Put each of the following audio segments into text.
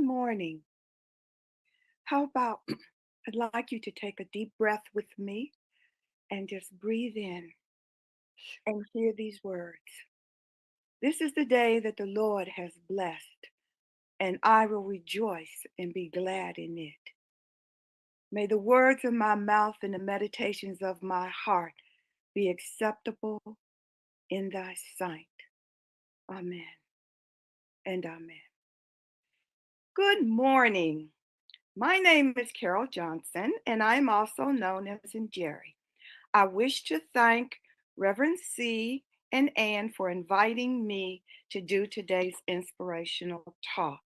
morning. How about I'd like you to take a deep breath with me and just breathe in and hear these words. This is the day that the Lord has blessed, and I will rejoice and be glad in it. May the words of my mouth and the meditations of my heart be acceptable in thy sight. Amen and amen. Good morning. My name is Carol Johnson, and I'm also known as Jerry. I wish to thank Reverend C. and Ann for inviting me to do today's inspirational talk.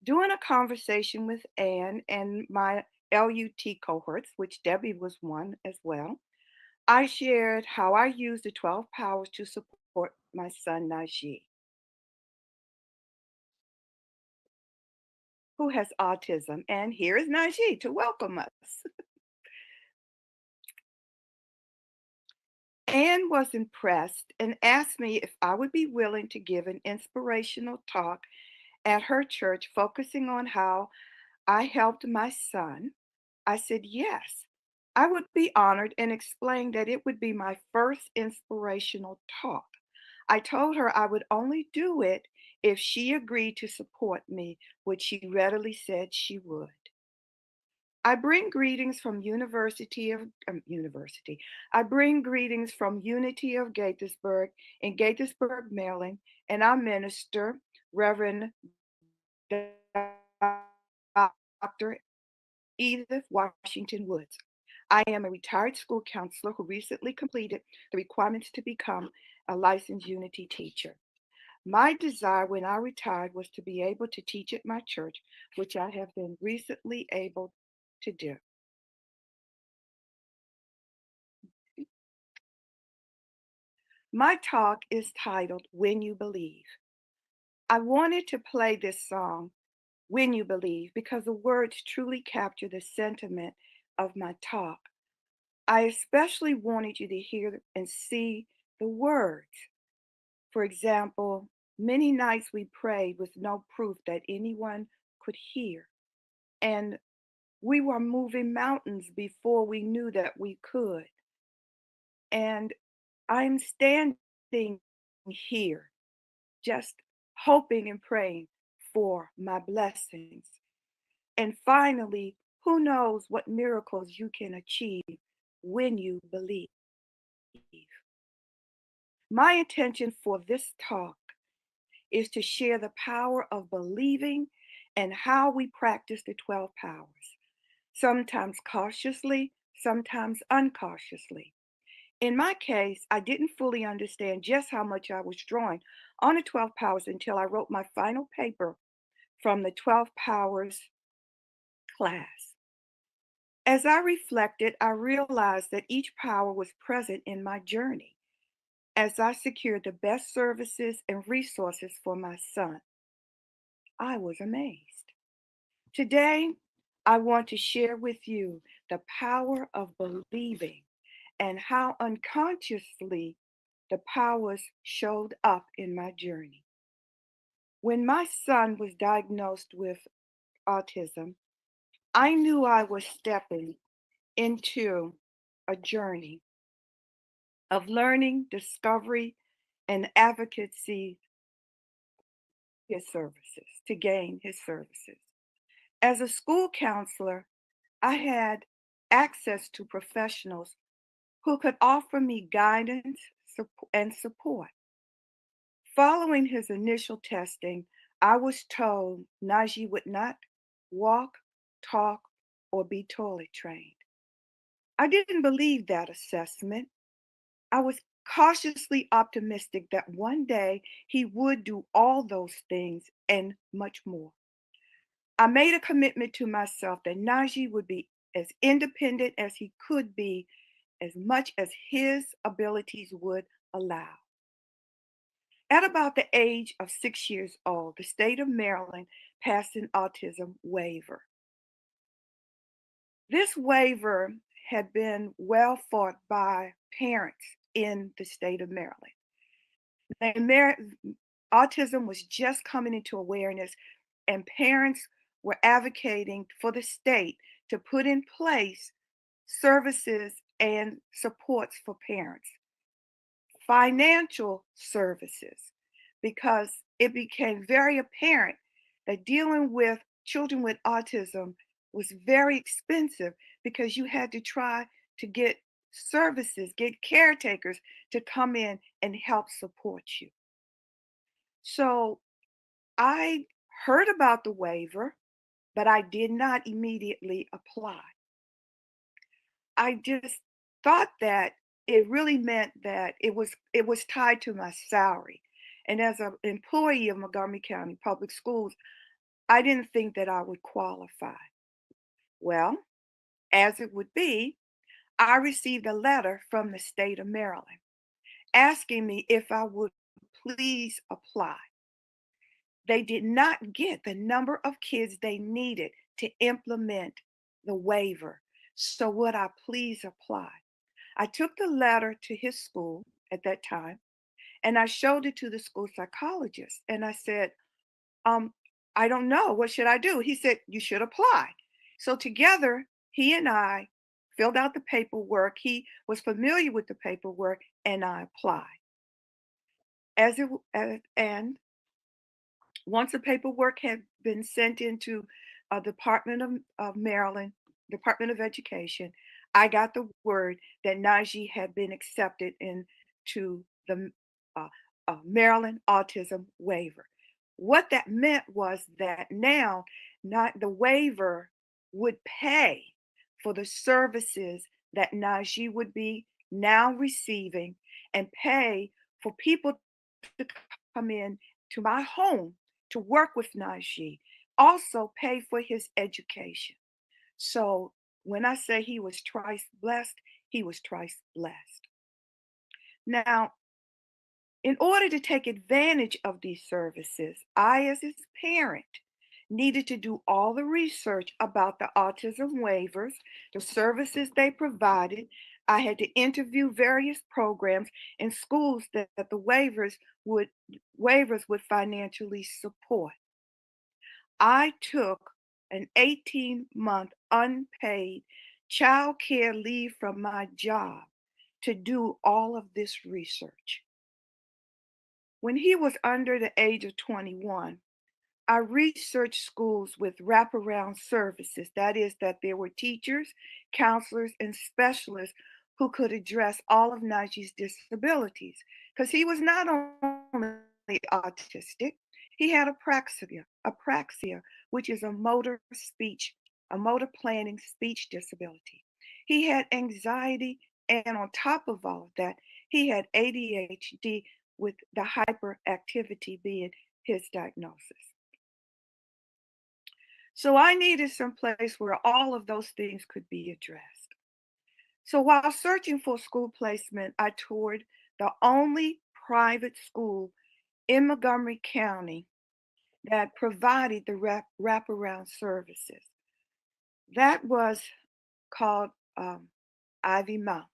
During a conversation with Ann and my LUT cohorts, which Debbie was one as well, I shared how I use the 12 powers to support my son Najee, who has autism. And here is Najee to welcome us. Anne was impressed and asked me if I would be willing to give an inspirational talk at her church focusing on how I helped my son. I said yes. I would be honored and explained that it would be my first inspirational talk. I told her I would only do it if she agreed to support me, which she readily said she would. I bring greetings from University. I bring greetings from Unity of Gaithersburg in Gaithersburg, Maryland, and our minister, Reverend Dr. Edith Washington Woods. I am a retired school counselor who recently completed the requirements to become a licensed Unity teacher. My desire when I retired was to be able to teach at my church, which I have been recently able to do. My talk is titled When You Believe. I wanted to play this song, When You Believe, because the words truly capture the sentiment of my talk. I especially wanted you to hear and see the words. For example, many nights we prayed with no proof that anyone could hear. And we were moving mountains before we knew that we could. And I'm standing here just hoping and praying for my blessings. And finally, who knows what miracles you can achieve when you believe. My intention for this talk is to share the power of believing and how we practice the 12 powers, sometimes cautiously, sometimes uncautiously. In my case, I didn't fully understand just how much I was drawing on the 12 powers until I wrote my final paper from the 12 powers class. As I reflected, I realized that each power was present in my journey as I secured the best services and resources for my son. I was amazed. Today, I want to share with you the power of believing and how unconsciously the powers showed up in my journey. When my son was diagnosed with autism, I knew I was stepping into a journey of learning, discovery, and advocacy his services, to gain his services. As a school counselor, I had access to professionals who could offer me guidance and support. Following his initial testing, I was told Najee would not walk, talk, or be toilet trained. I didn't believe that assessment. I was cautiously optimistic that one day he would do all those things and much more. I made a commitment to myself that Najee would be as independent as he could be, as much as his abilities would allow. At about the age of 6 years old, the state of Maryland passed an autism waiver. This waiver had been well fought by parents in the state of Maryland. Autism was just coming into awareness, and parents were advocating for the state to put in place services and supports for parents, financial services, because it became very apparent that dealing with children with autism was very expensive because you had to try to get services, get caretakers to come in and help support you. So I heard about the waiver, but I did not immediately apply. I just thought that it really meant that it was tied to my salary. And as an employee of Montgomery County Public Schools, I didn't think that I would qualify. Well, as it would be, I received a letter from the state of Maryland asking me if I would please apply. They did not get the number of kids they needed to implement the waiver. So would I please apply? I took the letter to his school at that time and I showed it to the school psychologist and I said, um, I don't know. What should I do? He said, you should apply. So together, he and I filled out the paperwork. He was familiar with the paperwork and I applied. And once the paperwork had been sent into Department of Maryland, Department of Education, I got the word that Najee had been accepted into the uh, Maryland autism waiver. What that meant was that now not the waiver would pay for the services that Najee would be now receiving and pay for people to come in to my home to work with Najee, also pay for his education. So when I say he was twice blessed, he was twice blessed. Now, in order to take advantage of these services, I, as his parent, needed to do all the research about the autism waivers, the services they provided. I had to interview various programs and schools that the waivers would financially support. I took an 18-month unpaid child care leave from my job to do all of this research. When he was under the age of 21, I researched schools with wraparound services. That is, that there were teachers, counselors, and specialists who could address all of Najee's disabilities. Because he was not only autistic, he had apraxia, which is a motor planning speech disability. He had anxiety, and on top of all of that, he had ADHD with the hyperactivity being his diagnosis. So I needed some place where all of those things could be addressed. So while searching for school placement, I toured the only private school in Montgomery County that provided the wraparound services. That was called Ivy Mount.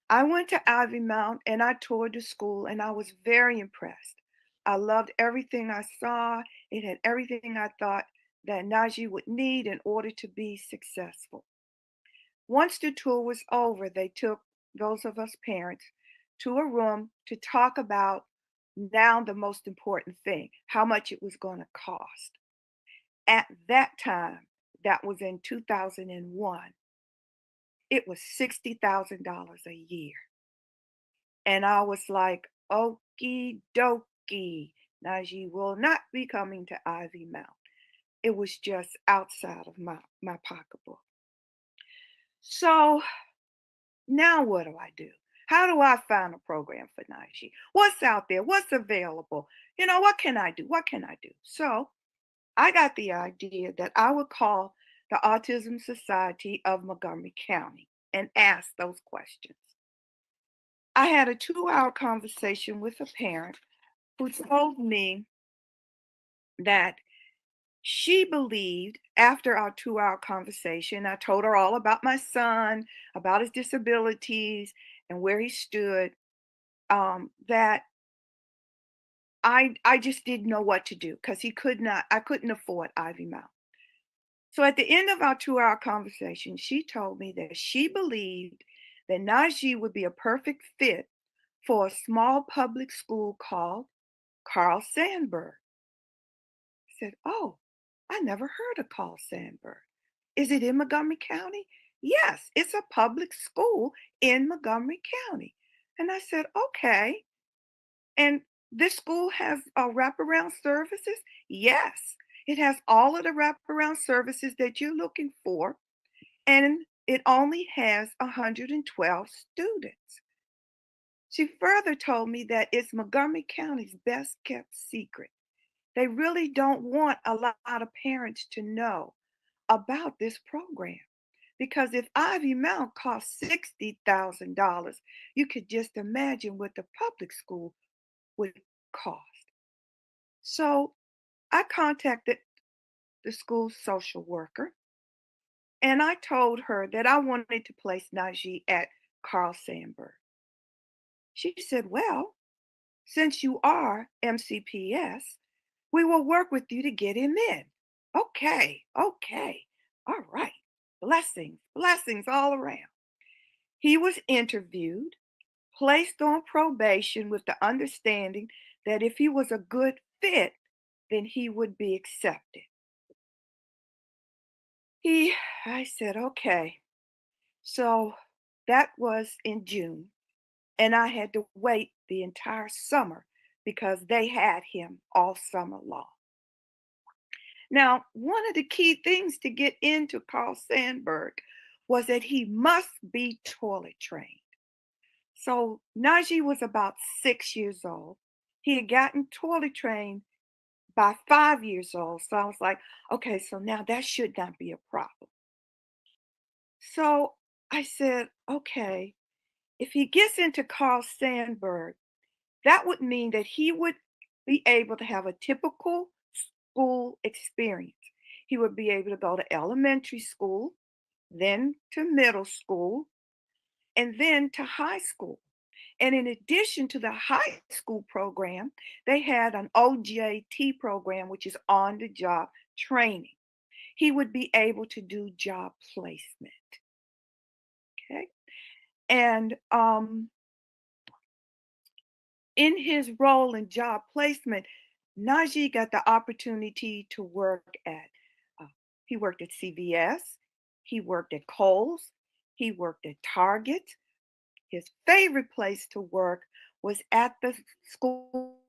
I went to Ivy Mount and I toured the school and I was very impressed. I loved everything I saw. It had everything I thought that Najee would need in order to be successful. Once the tour was over, they took those of us parents to a room to talk about now the most important thing, how much it was going to cost. At that time, that was in 2001, it was $60,000 a year. And I was like, okie dokie, Najee will not be coming to Ivy Mount. It was just outside of my pocketbook. So now what do I do? How do I find a program for Najee? What's out there? What's available? What can I do? What can I do? So I got the idea that I would call the Autism Society of Montgomery County and ask those questions. I had a 2-hour conversation with a parent who told me that she believed after our 2-hour conversation, I told her all about my son, about his disabilities, and where he stood, that I just didn't know what to do because I couldn't afford Ivy Mount. So at the end of our 2-hour conversation, she told me that she believed that Najee would be a perfect fit for a small public school called Carl Sandburg. I said, "Oh, I never heard of Carl Sandburg. Is it in Montgomery County?" "Yes, it's a public school in Montgomery County." And I said, "Okay. And this school has wraparound services?" "Yes, it has all of the wraparound services that you're looking for, and it only has 112 students." She further told me that it's Montgomery County's best kept secret. They really don't want a lot of parents to know about this program. Because if Ivy Mount costs $60,000, you could just imagine what the public school would cost. So I contacted the school's social worker and I told her that I wanted to place Najee at Carl Sandburg. She said, "Well, since you are MCPS, we will work with you to get him in." Okay, okay, all right. Blessings, blessings all around. He was interviewed, placed on probation with the understanding that if he was a good fit, then he would be accepted. He, I said, okay. So that was in June, and I had to wait the entire summer because they had him all summer long. Now, one of the key things to get into Carl Sandburg was that he must be toilet trained. So Najee was about 6 years old. He had gotten toilet trained by 5 years old. So I was like, okay, so now that should not be a problem. So I said, okay, if he gets into Carl Sandburg, that would mean that he would be able to have a typical school experience. He would be able to go to elementary school, then to middle school, and then to high school. And in addition to the high school program, they had an OJT program, which is on the job training. He would be able to do job placement. Okay. And in his role in job placement, Najee got the opportunity to work at, uh, he worked at CVS, he worked at Kohl's, he worked at Target. His favorite place to work was at the school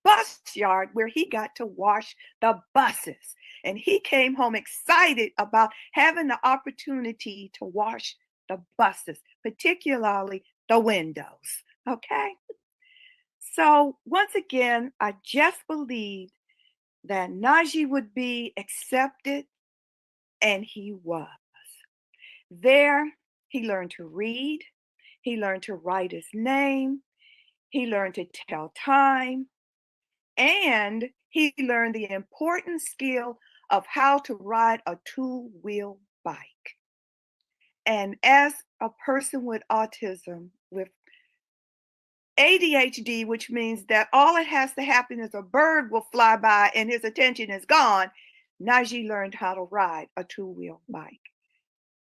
bus yard where he got to wash the buses. And he came home excited about having the opportunity to wash the buses, particularly the windows. Okay. So once again, I just believed that Najee would be accepted, and he was. There, he learned to read, he learned to write his name, he learned to tell time, and he learned the important skill of how to ride a two-wheel bike. And as a person with autism, with ADHD, which means that all it has to happen is a bird will fly by and his attention is gone, Najee learned how to ride a two-wheel bike.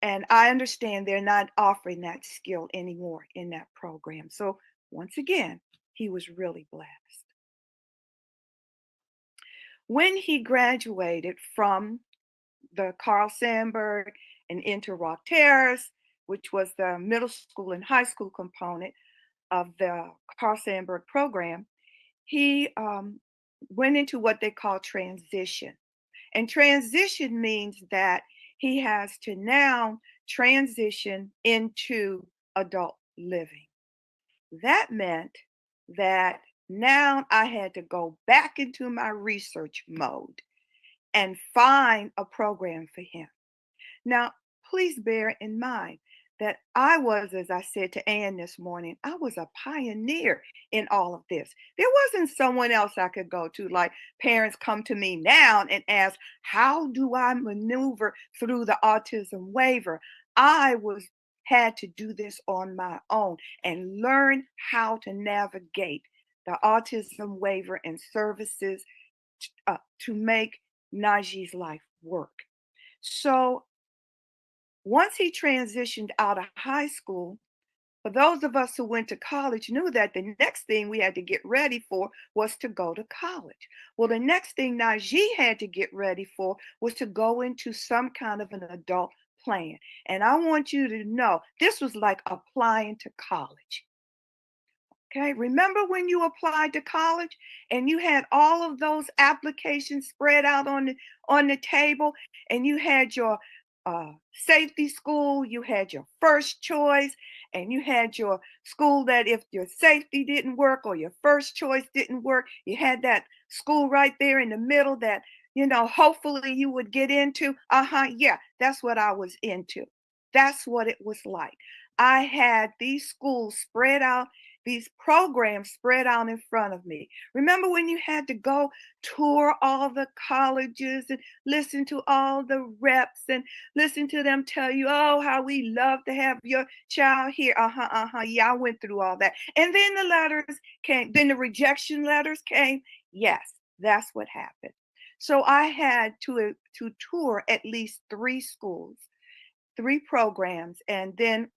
And I understand they're not offering that skill anymore in that program. So once again, he was really blessed. When he graduated from the Carl Sandburg and into Rock Terrace, which was the middle school and high school component of the Carl Sandburg program, he went into what they call transition. And transition means that he has to now transition into adult living. That meant that now I had to go back into my research mode and find a program for him. Now, please bear in mind that I was, as I said to Ann this morning, I was a pioneer in all of this. There wasn't someone else I could go to, like parents come to me now and ask, how do I maneuver through the autism waiver? I was had to do this on my own and learn how to navigate the autism waiver and services to make Najee's life work. So once he transitioned out of high school, for those of us who went to college knew that the next thing we had to get ready for was to go to college. Well, the next thing Najee had to get ready for was to go into some kind of an adult plan. And I want you to know this was like applying to college. Okay, remember when you applied to college and you had all of those applications spread out on the table, and you had your safety school, you had your first choice, and you had your school that if your safety didn't work or your first choice didn't work, you had that school right there in the middle that hopefully you would get into. Yeah, that's what I was into. That's what it was like. I had these schools spread out, these programs spread out in front of me. Remember when you had to go tour all the colleges and listen to all the reps and listen to them tell you, oh, how we love to have your child here. Yeah, I went through all that. And then the letters came, then the rejection letters came. Yes, that's what happened. So I had to tour at least 3 schools, 3 programs, and then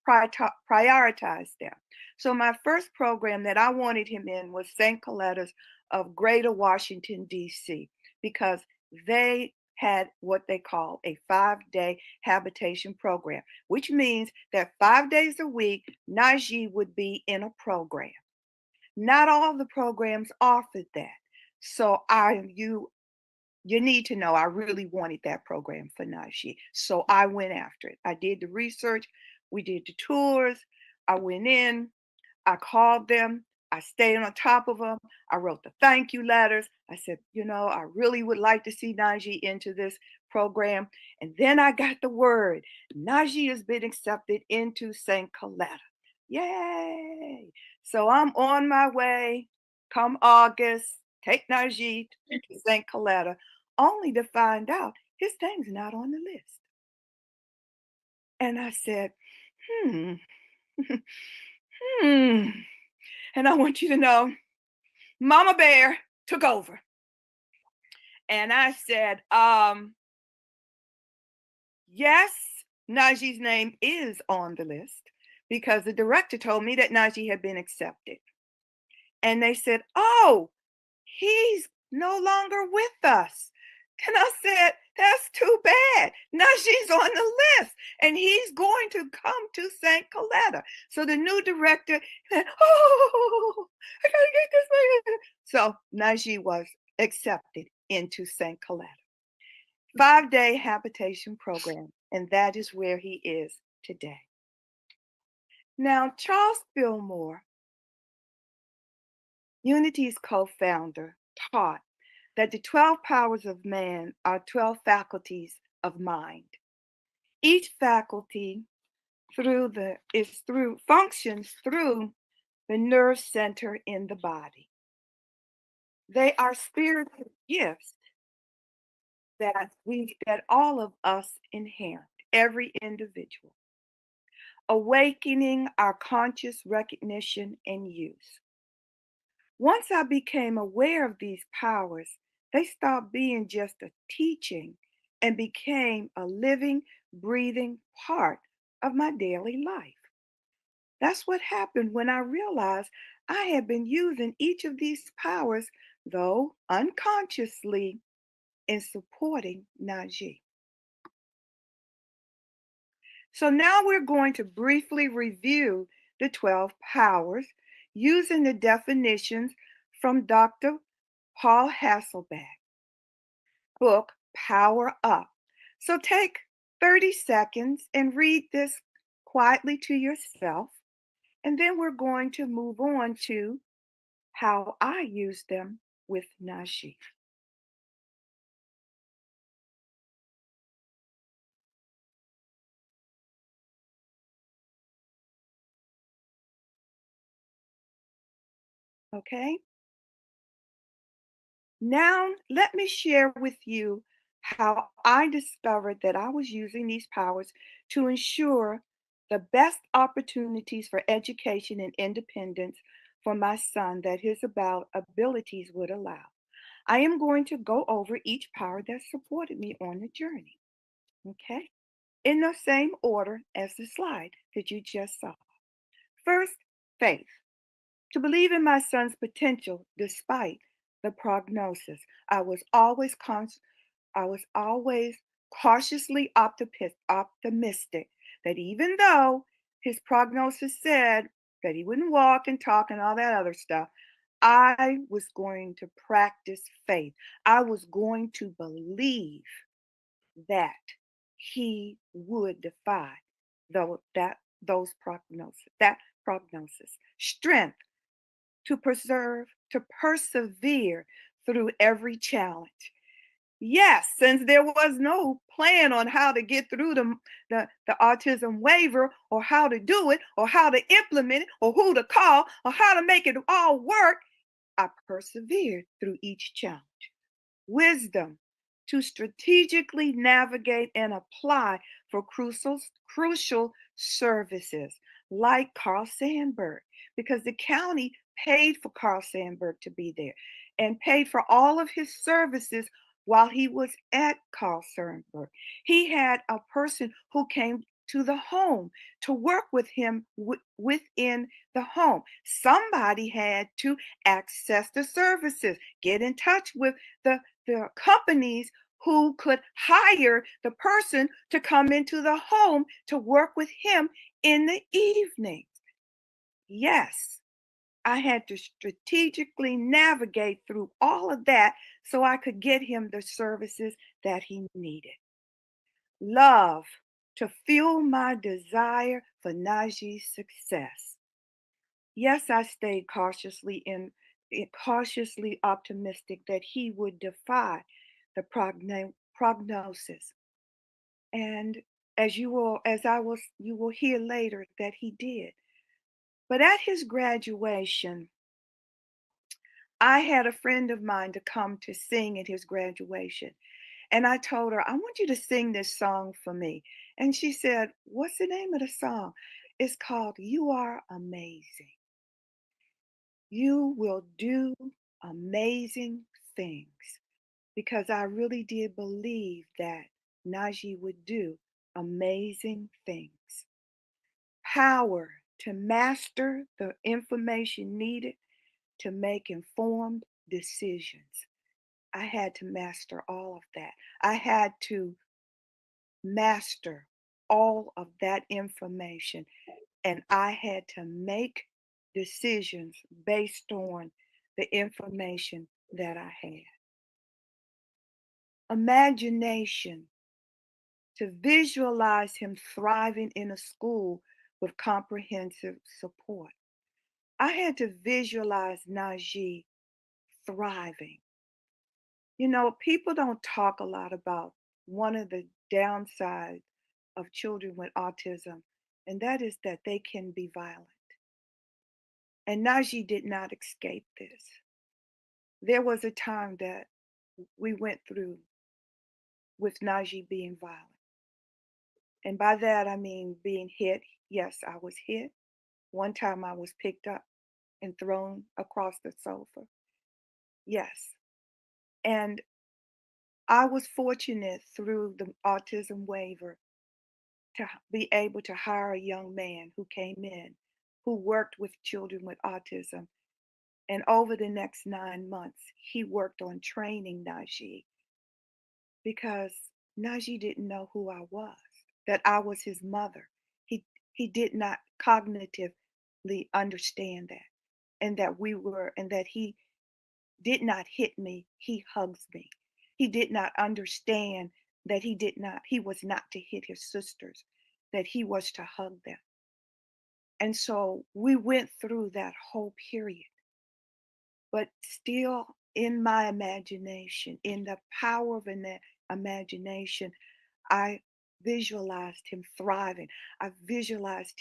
prioritize them. So my first program that I wanted him in was St. Coletta's of Greater Washington, D.C., because they had what they call a 5-day habitation program, which means that 5 days a week, Najee would be in a program. Not all the programs offered that. So you need to know I really wanted that program for Najee. So I went after it. I did the research. We did the tours. I went in. I called them. I stayed on top of them. I wrote the thank you letters. I said, I really would like to see Najee into this program. And then I got the word. Najee has been accepted into St. Coletta. Yay. So I'm on my way come August, take Najee to St. Coletta, only to find out his name's not on the list. And I said, hmm, hmm. And I want you to know, Mama Bear took over. And I said, yes, Najee's name is on the list because the director told me that Najee had been accepted. And they said, oh, he's no longer with us. And I said, that's too bad. Najee's on the list and he's going to come to St. Coletta. So the new director said, oh, I gotta get this man. So Najee was accepted into St. Coletta. 5-day habitation program. And that is where he is today. Now, Charles Fillmore, Unity's co-founder, taught that the 12 powers of man are 12 faculties of mind. Each faculty functions through the nerve center in the body. They are spiritual gifts that all of us inherit, every individual, awakening our conscious recognition and use. Once I became aware of these powers, they stopped being just a teaching and became a living, breathing part of my daily life. That's what happened when I realized I had been using each of these powers, though unconsciously, in supporting Najee. So now we're going to briefly review the 12 powers using the definitions from Dr. Paul Hasselbeck book, Power Up. So take 30 seconds and read this quietly to yourself, and then we're going to move on to how I use them with Najee. Okay? Now, let me share with you how I discovered that I was using these powers to ensure the best opportunities for education and independence for my son that his abilities would allow. I am going to go over each power that supported me on the journey. Okay? In the same order as the slide that you just saw. First, faith. To believe in my son's potential despite the prognosis. I was always I was always cautiously optimistic that even though his prognosis said that he wouldn't walk and talk and all that other stuff, I was going to practice faith. I was going to believe that he would defy those prognosis. Strength to persevere through every challenge. Yes, since there was no plan on how to get through the autism waiver or how to do it or how to implement it or who to call or how to make it all work, I persevered through each challenge. Wisdom to strategically navigate and apply for crucial services like Carl Sandburg, because the county paid for Carl Sandburg to be there and paid for all of his services while he was at Carl Sandburg. He had a person who came to the home to work with him within the home. Somebody had to access the services, get in touch with the companies who could hire the person to come into the home to work with him in the evening. Yes, I had to strategically navigate through all of that so I could get him the services that he needed. Love to fuel my desire for Najee's success. Yes, I stayed cautiously optimistic that he would defy the prognosis. And you will hear later that he did. But at his graduation, I had a friend of mine to come to sing at his graduation. And I told her, I want you to sing this song for me. And she said, what's the name of the song? It's called You Are Amazing. You will do amazing things, because I really did believe that Najee would do amazing things. Power to master the information needed to make informed decisions. I had to master all of that. I had to master all of that information, and I had to make decisions based on the information that I had. Imagination to visualize him thriving in a school with comprehensive support. I had to visualize Najee thriving. You know, people don't talk a lot about one of the downsides of children with autism, and that is that they can be violent. And Najee did not escape this. There was a time that we went through with Najee being violent. And by that, I mean being hit. Yes, I was hit. One time I was picked up and thrown across the sofa. Yes. And I was fortunate through the autism waiver to be able to hire a young man who came in, who worked with children with autism. And over the next 9 months, he worked on training Najee, because Najee didn't know who I was, that I was his mother. He did not cognitively understand that, and that he did not hit me, he hugs me. He did not understand that he was not to hit his sisters, that he was to hug them. And so we went through that whole period. But still, in my imagination, in the power of an imagination, I visualized him thriving. I visualized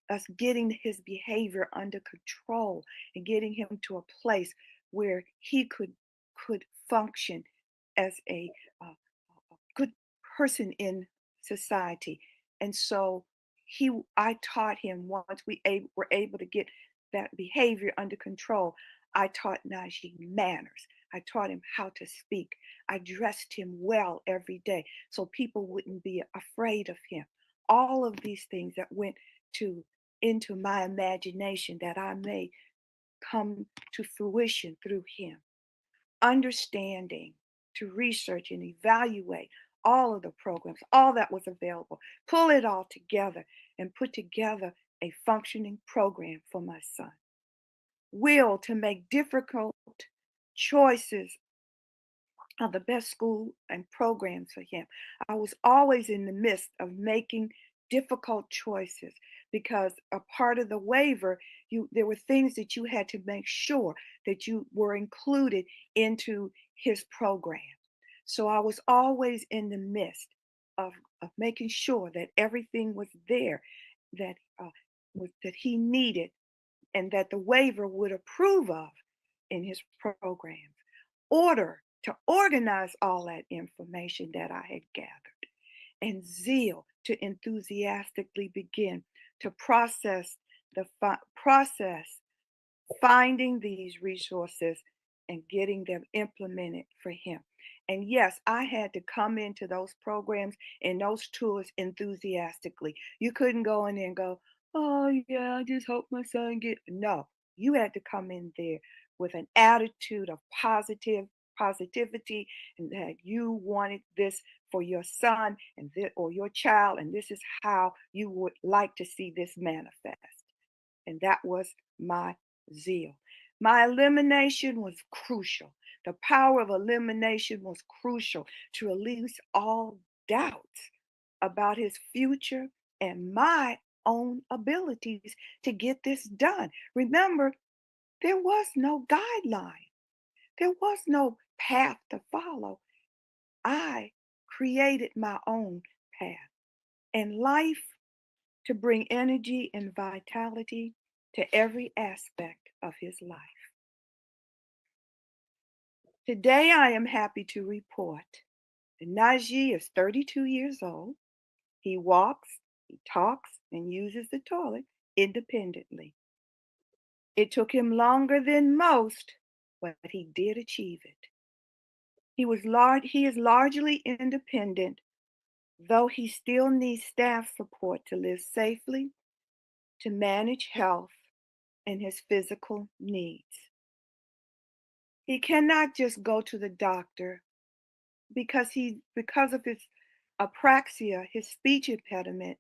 us getting his behavior under control and getting him to a place where he could function as a good person in society. And so I taught him, once were able to get that behavior under control, I taught Najee manners. I taught him how to speak. I dressed him well every day so people wouldn't be afraid of him. All of these things that went to into my imagination that I may come to fruition through him. Understanding, to research and evaluate all of the programs, all that was available, pull it all together and put together a functioning program for my son. Will to make difficult choices of the best school and programs for him. I was always in the midst of making difficult choices because a part of the waiver, there were things that you had to make sure that you were included into his program. So I was always in the midst of, of making sure that everything was there that that he needed and that the waiver would approve of in his programs. Order to organize all that information that I had gathered, and zeal to enthusiastically begin to process finding these resources and getting them implemented for him. And yes, I had to come into those programs and those tours enthusiastically. You couldn't go in there and go, oh, yeah, I just hope my son get. No, you had to come in there with an attitude of positivity and that you wanted this for your son and or your child, and this is how you would like to see this manifest. And that was my zeal. My elimination was crucial. The power of elimination was crucial to release all doubts about his future and my own abilities to get this done. Remember, there was no guideline, there was no path to follow. I created my own path. And life to bring energy and vitality to every aspect of his life. Today, I am happy to report that Najee is 32 years old. He walks, he talks, and uses the toilet independently. It took him longer than most, but he did achieve it. He is largely independent, though he still needs staff support to live safely, to manage health, and his physical needs. He cannot just go to the doctor because of his apraxia, his speech impediment.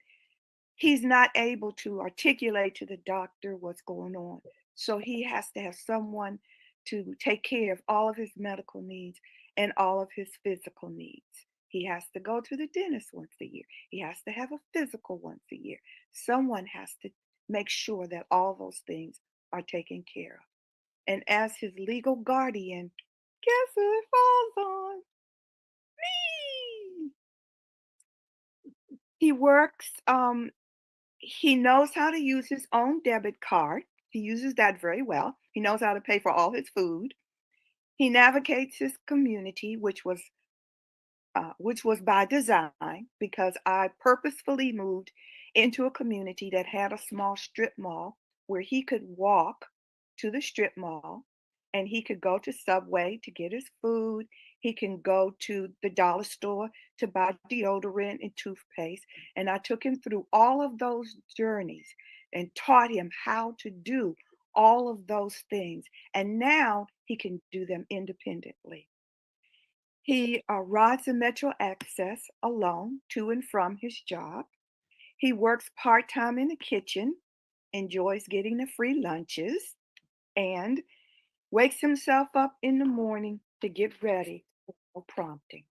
He's not able to articulate to the doctor what's going on. So he has to have someone to take care of all of his medical needs and all of his physical needs. He has to go to the dentist once a year. He has to have a physical once a year. Someone has to make sure that all those things are taken care of. And as his legal guardian, guess who it falls on? Me. He works, he knows how to use his own debit card. He uses that very well. He knows how to pay for all his food. He navigates his community, which was by design because I purposefully moved into a community that had a small strip mall where he could walk to the strip mall and he could go to Subway to get his food. He can go to the dollar store to buy deodorant and toothpaste. And I took him through all of those journeys and taught him how to do all of those things. And now he can do them independently. He rides the Metro Access alone to and from his job. He works part time in the kitchen, enjoys getting the free lunches, and wakes himself up in the morning to get ready for prompting.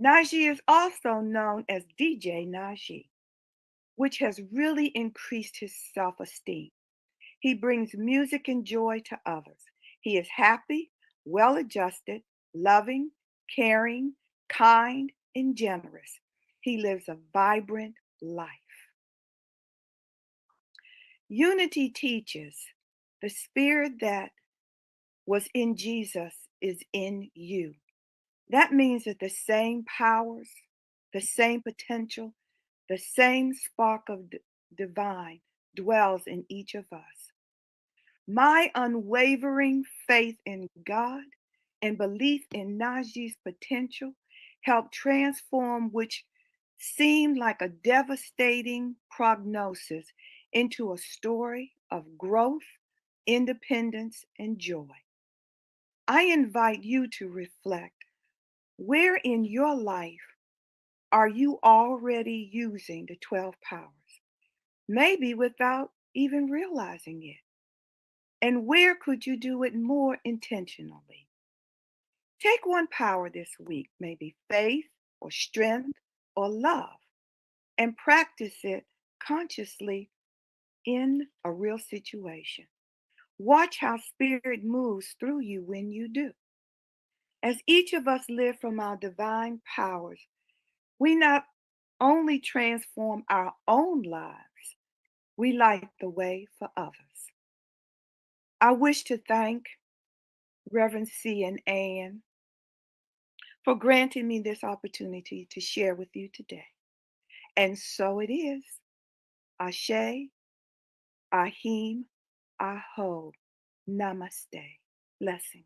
Najee is also known as DJ Najee, which has really increased his self esteem. He brings music and joy to others. He is happy, well adjusted, loving, caring, kind, and generous. He lives a vibrant life. Unity teaches the spirit that was in Jesus is in you. That means that the same powers, the same potential, the same spark of divine dwells in each of us. My unwavering faith in God and belief in Najee's potential helped transform which seemed like a devastating prognosis into a story of growth, independence, and joy. I invite you to reflect, where in your life are you already using the 12 powers? Maybe without even realizing it. And where could you do it more intentionally? Take one power this week, maybe faith or strength or love, and practice it consciously in a real situation. Watch how spirit moves through you when you do. As each of us live from our divine powers, we not only transform our own lives, we light the way for others. I wish to thank Reverend C. and Ann for granting me this opportunity to share with you today. And so it is. Ashe, Ahim, Aho, Namaste. Blessings.